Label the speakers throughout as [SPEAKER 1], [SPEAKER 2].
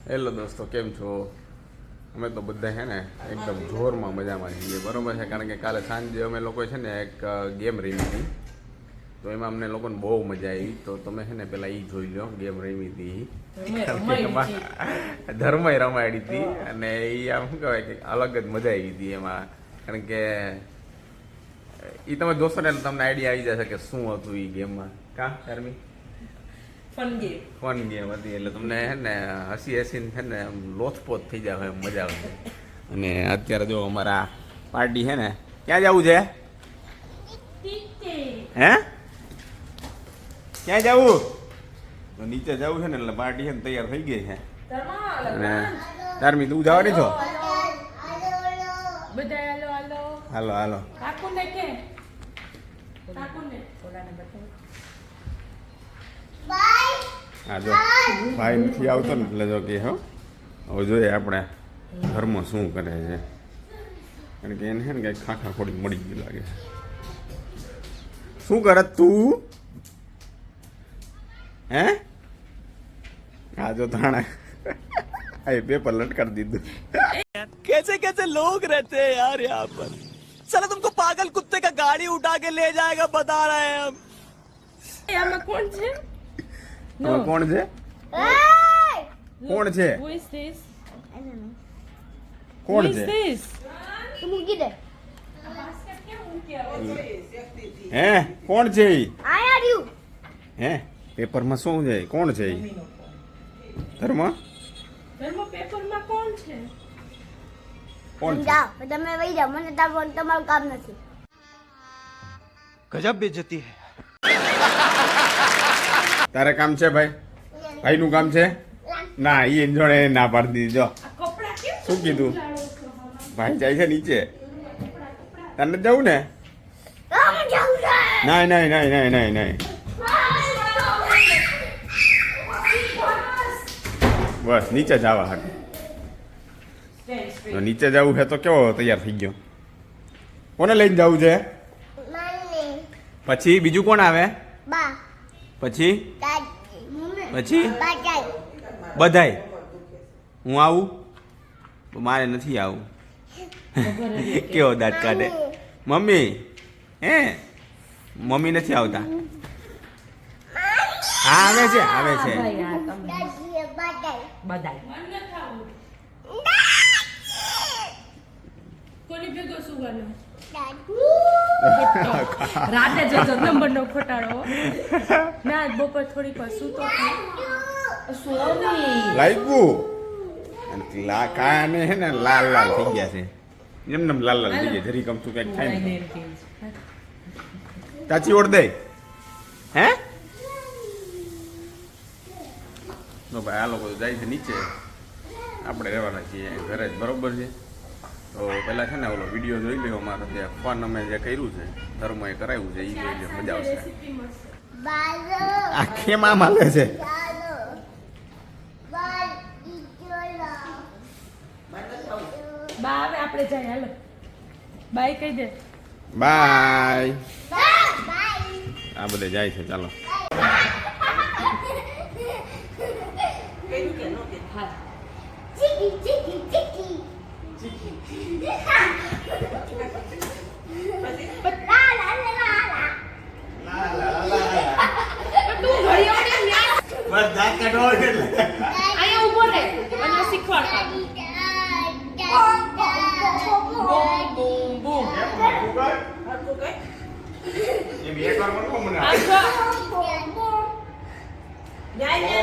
[SPEAKER 1] Hello દોસ્તો, કેમ છો? અમે તો બધા છે ને એકદમ જોરમાં મજામાં છીએ, બરોબર છે. કારણ કે કાલે સાંજે અમે લોકો છે ને એક ગેમ રમી હતી, તો એમાં અમને લોકોને બહુ મજા આવી. તો તમે છે ને પેલા એ જોઈ લો, ગેમ રમી હતી ધર્મય રમાડી હતી, અને એ આમ શું કહેવાય કે અલગ જ મજા આવી હતી એમાં. કારણ કે એ તમે જોશો ને એટલે તમને આઈડિયા આવી જશે કે શું હતું એ ગેમમાં. કા ધર્મી? ફન ગેમ હતી, એટલે તમને છે ને હસી હસીને છે ને લોથપોથ થઈ જાય એમ મજા આવે. અને અત્યારે જો અમારા પાર્ટી છે ને, ક્યાં જવું છે? હે ક્યાં જવું? તો નીચે જવું છે ને, એટલે પાર્ટી છે ને તૈયાર થઈ ગઈ છે. અને ધાર્મી તું જવાની છો? હાલો હાલો. હા જો ભાઈ નથી આવતો ને એટલે જો કે હો હવે જોઈએ આપણે ઘરમાં શું કરે છે. કારણ કે એને છે ને કંઈક ખાખા ખોડી મળી ગયું લાગે છે. શું કરે તું? હે હા જો થાણા આ પેપર લટકાડી દીધું.
[SPEAKER 2] कैसे कैसे लोग रहते हैं यार यहाँ पर. साला तुमको पागल कुत्ते का गाड़ी उठा के ले जाएगा बता रहे हैं हम.
[SPEAKER 3] આમાં કોણ છે?
[SPEAKER 1] હવે કોણ છે? કોણ છે?
[SPEAKER 3] Who is this?
[SPEAKER 1] કોણ
[SPEAKER 3] Who is
[SPEAKER 1] છે?
[SPEAKER 3] this?
[SPEAKER 4] મૂકી દે.
[SPEAKER 1] હે કોણ છે ઈ?
[SPEAKER 4] આયા રહ્યું.
[SPEAKER 1] હે પેપરમાં શું છે? કોણ છે ઈ? ધર્મ
[SPEAKER 3] ધર્મ પેપરમાં કોણ છે?
[SPEAKER 1] કોણ છે?
[SPEAKER 4] જાઓ તમે વહી જાઓ, મને તમારું કામ નથી.
[SPEAKER 2] गजब बेइज्जती है.
[SPEAKER 1] તારે કામ છે ભાઈ? ભાઈનું કામ છે? ના ઈ જોડે ના પાડી દીધી. જો
[SPEAKER 3] આ કપડા કેમ
[SPEAKER 1] શું કીધું?
[SPEAKER 3] ઉજાડો છો?
[SPEAKER 1] ભાઈ જાય છે નીચે. તને જવું ને?
[SPEAKER 4] આમ જાઉં છે.
[SPEAKER 1] નહીં નહીં નહીં નહીં નહીં નહીં બસ નીચે જવા હાટું. તો નીચે જવું છે તો કેવો તૈયાર થઈ ગયો? કોને લઈને જવું છે?
[SPEAKER 4] મમ્મી,
[SPEAKER 1] પછી બીજું કોણ આવે?
[SPEAKER 4] બા,
[SPEAKER 1] પછી
[SPEAKER 4] દાદી,
[SPEAKER 1] પછી
[SPEAKER 4] બાજાઈ.
[SPEAKER 1] બધાય. હું આવું? મારે નથી આવું. કેવો દાંત કાઢે? મમ્મી હે મમ્મી નથી આવતા? હા આવે છે આવે છે.
[SPEAKER 3] ભાઈ આ તમે
[SPEAKER 4] દાદી, બાજાઈ.
[SPEAKER 3] બધાય કોની ભેગો સુવાનો? રાતે જજો નંબરનો ખોટાડો. ના બપોર થોડીક વાર સૂતો સોની
[SPEAKER 1] લાગ્યું કાને હે ને લાલ લાલ થઈ ગયા છે. એમને લાલ લાલ થઈ ગયા. જરી કમતું કંઈક થાય ને ચાચી ઓળ દે. હે તો ભાઈ આ લોકો તો જાય છે નીચે, આપણે રહેવાના છીએ ઘરે જ, બરોબર છે. તો પહેલાં છે ને ઓલો વિડીયો જોઈ લ્યો, અમારે જે ફન અમે જે કર્યું છે, ધર્મએ કરાવ્યું છે, એ જોઈ લ્યો, મજા આવશે.
[SPEAKER 4] બાલો,
[SPEAKER 1] આ કેમ આમ હાલે છે?
[SPEAKER 4] ચાલો. બાલ, ઈચોલો.
[SPEAKER 3] બા હવે આપણે જાય હાલો બાય કહી દે.
[SPEAKER 1] બાય.
[SPEAKER 4] બાય.
[SPEAKER 1] આ બધે જાય છે, ચાલો.
[SPEAKER 3] હા
[SPEAKER 4] ચીકી, ચીકી, ચીકી. લા, લા, લા, લા.
[SPEAKER 3] તું ઘડિયો ને ન્યા
[SPEAKER 1] બસ દાંત કાઢો એટલે
[SPEAKER 3] અહીંયા ઊભો રહે અને શીખવાડ. બૂમ બૂમ બૂમ
[SPEAKER 1] એમ એકવાર મને કોણ મને
[SPEAKER 3] આ જો જાય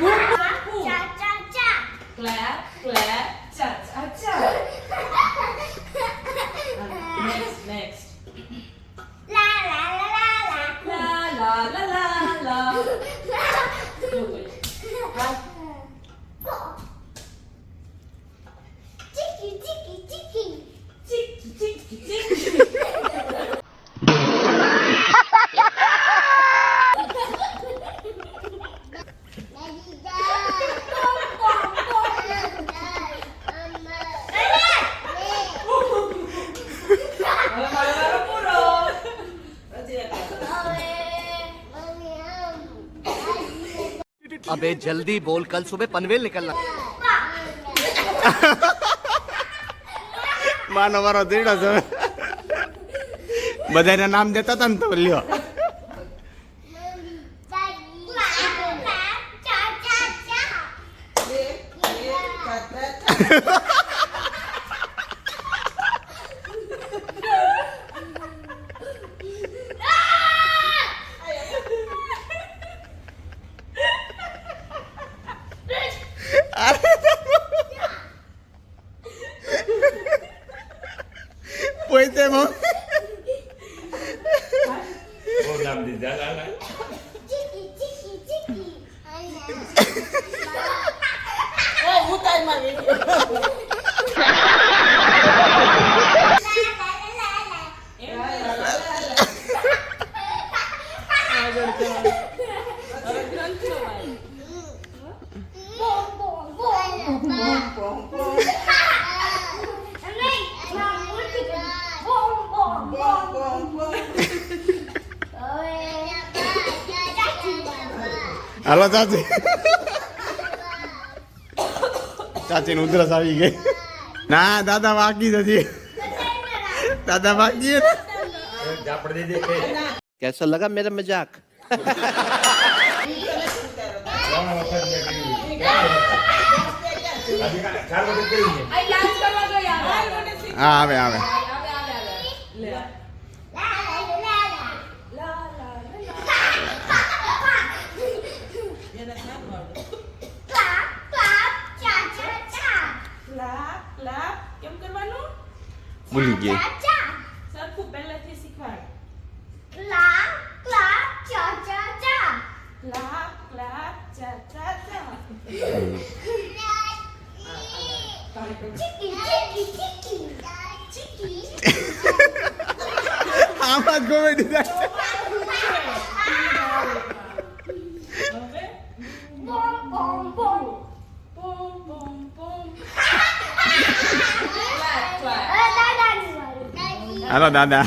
[SPEAKER 3] બૂમ નાખું.
[SPEAKER 4] ચા, ચા, ચા.
[SPEAKER 3] ક્લેપ ક્લેપ ચા ચા ચા. નેક્સ્ટ
[SPEAKER 4] લા, લા, લા, લા, લા.
[SPEAKER 3] લા લા લા લા લા.
[SPEAKER 4] ચીકી, ચીકી, ચીકી.
[SPEAKER 3] ચીક ચીક ચીક.
[SPEAKER 2] अबे जल्दी बोल, कल सुबह पनवेल निकलना।
[SPEAKER 1] માનો મારો દીડો છે બધાને નામ દેતા હતા ને તો લ્યો પોઈતે મો હાલો ચાચી ચાચી ને ઉધરસ આવી ગઈ ના દાદા બાકી નથી દાદા બાકી
[SPEAKER 2] कैसा लगा मेरा मजाक?
[SPEAKER 1] હા આવે આવે
[SPEAKER 3] કેમ કરવાનું
[SPEAKER 1] ભૂલી ગઈ
[SPEAKER 3] સરખું પહેલેથી શીખવાડ
[SPEAKER 4] Clap, clap, cha cha cha.
[SPEAKER 3] ક્લાપ ક્લાપ ચા ચા ચા
[SPEAKER 4] Chicky, chicky, chicky. Chicky.
[SPEAKER 1] આમાં જ કોમેડી થાય
[SPEAKER 3] હવે
[SPEAKER 4] Bom, bom, bom.
[SPEAKER 3] Poem poem poem
[SPEAKER 4] Dada ni baru.
[SPEAKER 1] હાલો દાદા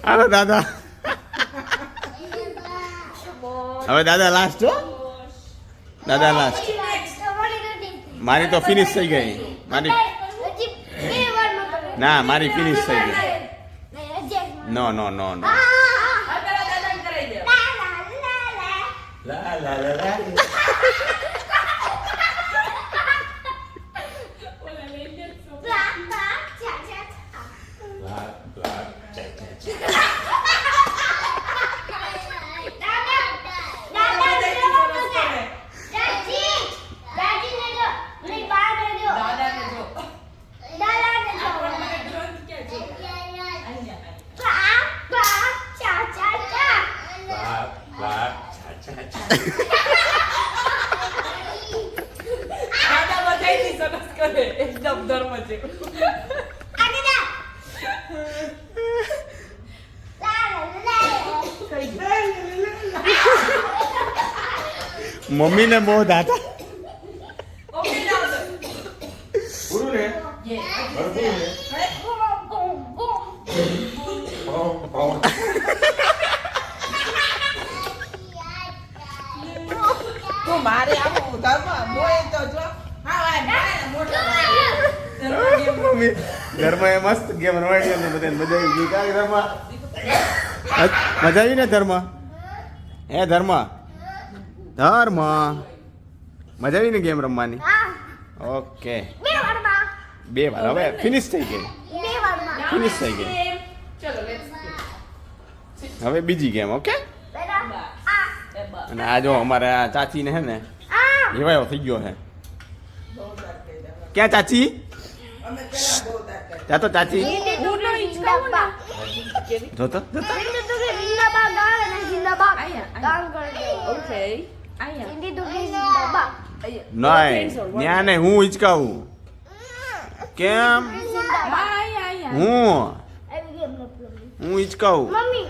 [SPEAKER 1] હાલો દાદા હવે દાદા લાસ્ટ હો દાદા લાસ્ટ મારી તો ફિનિશ થઈ ગઈ મારી ના મારી ફિનિશ થઈ ગઈ નો નો નો નો
[SPEAKER 3] દાદાને કરાઈ દે ઓલા લઈ લે દાદાને જો આપણને ગ્રંથ કે જો અહીંયા દાદા બધાયની સરસ કરે એકદમ ધર્મ છે
[SPEAKER 1] મમ્મીને બહુ દાદા
[SPEAKER 3] ઓકે જાઓ
[SPEAKER 1] પૂરું ને
[SPEAKER 5] તો મારે આવું ધર્મ મોય તો જો હા મોટો
[SPEAKER 1] મમ્મી ઘરમાં એ મસ્ત ગેમ રમાડી અને બધાને મજા આવી ગઈ કાંઈ ઘરમાં મજા આવી ને ધર્મ હે ધર્મ ધર્મ મજા આવી ને ગેમ રમવાની ઓકે બે વાર હવે ફિનિશ થઈ ગઈ ફિનિશ થઈ ગઈ
[SPEAKER 3] ચલો લેટ્સ
[SPEAKER 1] હવે બીજી ગેમ ઓકે અને આ જો અમારે આ ચાચીને હે ને એવાયો થઈ ગયો હે ક્યાં ચાચી ત્યાં તો ચાચી જોતો
[SPEAKER 3] ઓકે
[SPEAKER 1] નહીં ત્યાં ને હું હિચકાવું કેમ હું હિચકાવું
[SPEAKER 4] મમ્મી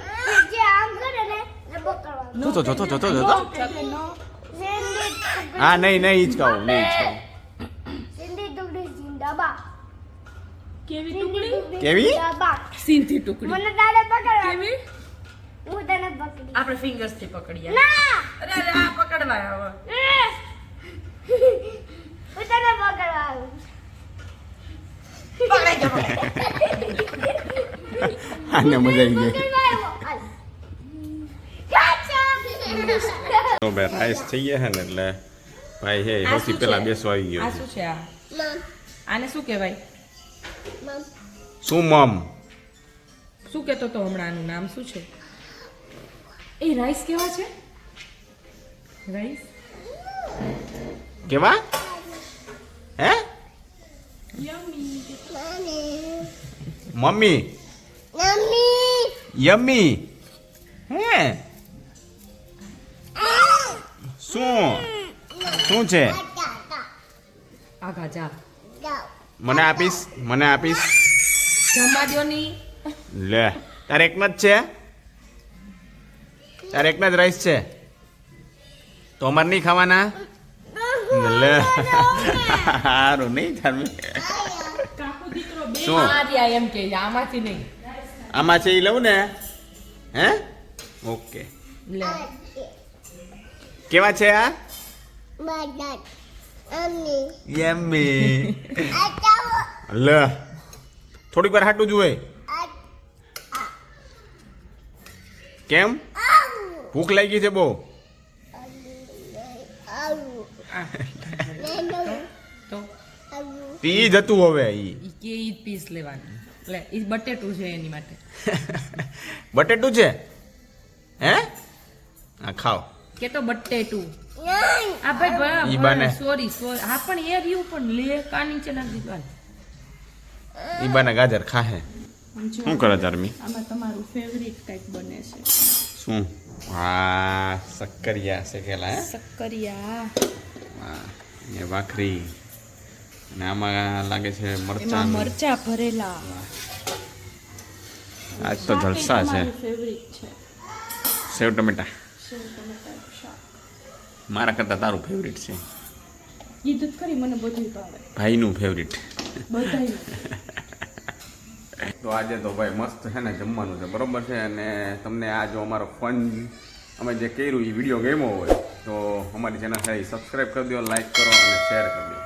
[SPEAKER 4] જે આમ કરે ને એ પકડવાનું
[SPEAKER 1] જોતો જોતો જોતો જોતો હા નહીં નહીં હિચકાવું નહીં હિચકાવું
[SPEAKER 4] સિંધી ટુકડી જિંદાબાદ
[SPEAKER 3] કેવી ટુકડી
[SPEAKER 1] કેવી
[SPEAKER 4] જિંદાબાદ
[SPEAKER 3] સિંધી ટુકડી
[SPEAKER 4] મને તારે પકડવા
[SPEAKER 3] કેવી
[SPEAKER 4] હું તને પકડી
[SPEAKER 3] આપણે ફિંગર્સ થી પકડીએ
[SPEAKER 4] ના
[SPEAKER 3] અરે અરે આ પકડવા હવે
[SPEAKER 1] આને મજા આવી ગઈ તો ભાઈ રાઈસ થઈ ગયા છે ને એટલે ભાઈ હે
[SPEAKER 3] આ
[SPEAKER 1] સૌથી
[SPEAKER 3] શું
[SPEAKER 1] પહેલા
[SPEAKER 3] છે?
[SPEAKER 1] બેસવા આવી ગયો
[SPEAKER 3] આ
[SPEAKER 1] છે
[SPEAKER 3] શું છે આ આને શું કહેવાય
[SPEAKER 1] શું મમ
[SPEAKER 3] શું કહેતો તો હમણાં આનું નામ શું છે એ રાઈસ કેવા છે રાઈસ
[SPEAKER 1] કેવા હે મમ્મી યમ્મી હે શું છે
[SPEAKER 3] આગા જા
[SPEAKER 1] મને આપીશ
[SPEAKER 3] જમવા દો ની
[SPEAKER 1] લે તારે એકનો જ છે તારે એકના જ રાઈસ છે તો અમારે નહીં ખાવાના લે સારું નહીં થારું
[SPEAKER 3] કાકુ દીકરો બે
[SPEAKER 1] શું?
[SPEAKER 3] માર્યા એમ કે આમાંથી નહીં
[SPEAKER 1] આમાં છે એ લઉં ને હે ઓકે
[SPEAKER 3] લે
[SPEAKER 1] કેવા છે આ યમ્મી લે થોડીક વાર હાટું જુએ કેમ ભૂખ લાગી છે બહુ
[SPEAKER 3] તો
[SPEAKER 1] ઈ જતું હવે ઈ
[SPEAKER 3] ઈ કે ઈ પીસ લેવાનું લે ઈ બટેટું છે એની માટે
[SPEAKER 1] બટેટું છે હે આ ખાઓ
[SPEAKER 3] કે તો બટેટું આ ભાઈ
[SPEAKER 1] ઈ બાને.
[SPEAKER 3] સોરી હા પણ એ રહ્યું પણ લે કા નીચે નાખી દીધું
[SPEAKER 1] ઈ બાને ગાજર ખાહે શું કરે ધર્મી
[SPEAKER 3] આમાં તમારું ફેવરિટ કંઈક બને છે
[SPEAKER 1] શું હા સક્કરિયા શેકેલા હે
[SPEAKER 3] સક્કરિયા
[SPEAKER 1] વાહ, ને ભાખરી અને આમાં લાગે છે
[SPEAKER 3] એમાં
[SPEAKER 1] મરચાં
[SPEAKER 3] મરચા ભરેલા
[SPEAKER 1] આજ તો જલસા છે
[SPEAKER 3] ફેવરિટ છે
[SPEAKER 1] સેવ ટમેટા
[SPEAKER 3] સેવ ટમેટાનું શાક
[SPEAKER 1] મારા કરતાં તારું ફેવરિટ છે
[SPEAKER 3] કીધું જ ખરી મને બધું ભાવે
[SPEAKER 1] ભાઈનું ફેવરિટ
[SPEAKER 3] બધાય
[SPEAKER 1] તો આજે તો ભાઈ મસ્ત છે ને જમવાનું છે બરોબર છે અને તમને આ જો અમારો ફન અમે જે કર્યું એ વિડીયો ગમ્યો હોય તો અમારી ચેનલ છે સબસ્ક્રાઈબ કરી દો લાઈક કરો અને શેર કરી દો